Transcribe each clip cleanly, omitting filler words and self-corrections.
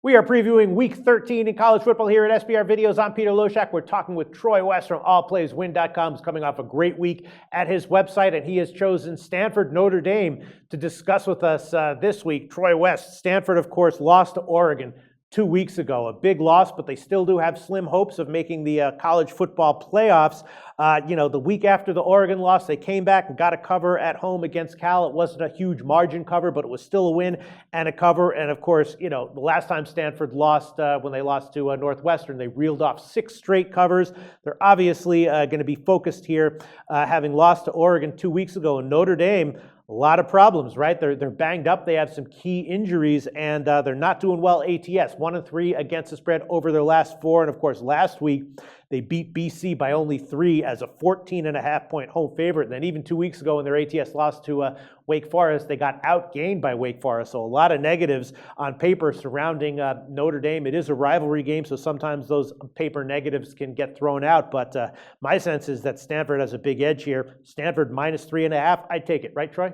We are previewing Week 13 in college football here at SBR Videos. I'm Peter Loshak. We're talking with Troy West from allplayswin.com. He's coming off a great week at his website, and he has chosen Stanford Notre Dame to discuss with us this week. Troy West, Stanford, of course, lost to Oregon 2 weeks ago. A big loss, but they still do have slim hopes of making the college football playoffs. The week after the Oregon loss, they came back and got a cover at home against Cal. It wasn't a huge margin cover, but it was still a win and a cover. And of course, the last time Stanford lost, when they lost to Northwestern, they reeled off 6 straight covers. They're obviously going to be focused here, having lost to Oregon 2 weeks ago. And Notre Dame, a lot of problems, right? They're banged up. They have some key injuries, and they're not doing well ATS. 1-3 against the spread over their last 4. And of course, last week they beat BC by only 3 as a 14.5-point home favorite. And then even 2 weeks ago, when their ATS lost to Wake Forest, they got outgained by Wake Forest. So a lot of negatives on paper surrounding Notre Dame. It is a rivalry game, so sometimes those paper negatives can get thrown out. But my sense is that Stanford has a big edge here. Stanford minus 3.5. I'd take it, right, Troy?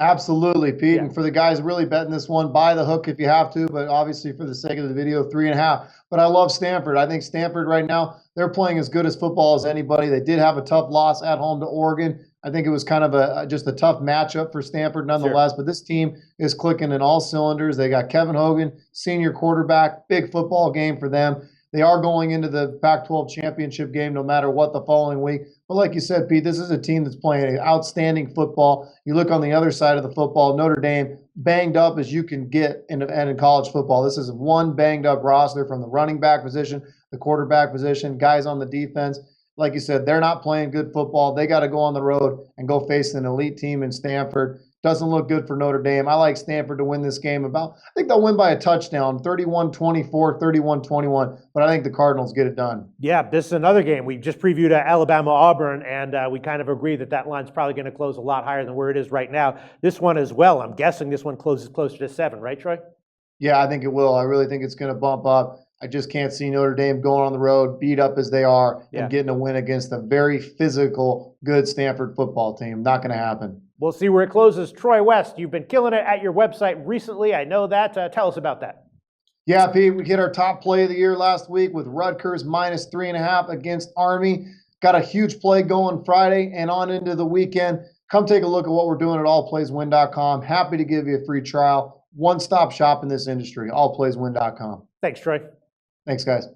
Absolutely, Pete. Yeah. And for the guys really betting this one, buy the hook if you have to, but obviously for the sake of the video, 3.5. But I love Stanford. I think Stanford right now, they're playing as good as football as anybody. They did have a tough loss at home to Oregon. I think it was kind of just a tough matchup for Stanford nonetheless, But this team is clicking in all cylinders. They got Kevin Hogan, senior quarterback, big football game for them. They are going into the Pac-12 championship game no matter what the following week. But like you said, Pete, this is a team that's playing outstanding football. You look on the other side of the football, Notre Dame, banged up as you can get in college football. This is one banged up roster from the running back position, the quarterback position, guys on the defense. Like you said, they're not playing good football. They got to go on the road and go face an elite team in Stanford. Doesn't look good for Notre Dame. I like Stanford to win this game I think they'll win by a touchdown, 31-24, 31-21, but I think the Cardinals get it done. Yeah, this is another game. We just previewed Alabama-Auburn, and we kind of agree that line's probably going to close a lot higher than where it is right now. This one as well, I'm guessing this one closes closer to 7, right, Troy? Yeah, I think it will. I really think it's going to bump up. I just can't see Notre Dame going on the road, beat up as they are, and getting a win against a very physical, good Stanford football team. Not going to happen. We'll see where it closes. Troy West, you've been killing it at your website recently. I know that. Tell us about that. Yeah, Pete, we hit our top play of the year last week with Rutgers minus 3.5 against Army. Got a huge play going Friday and on into the weekend. Come take a look at what we're doing at allplayswin.com. Happy to give you a free trial. One-stop shop in this industry, allplayswin.com. Thanks, Troy. Thanks, guys.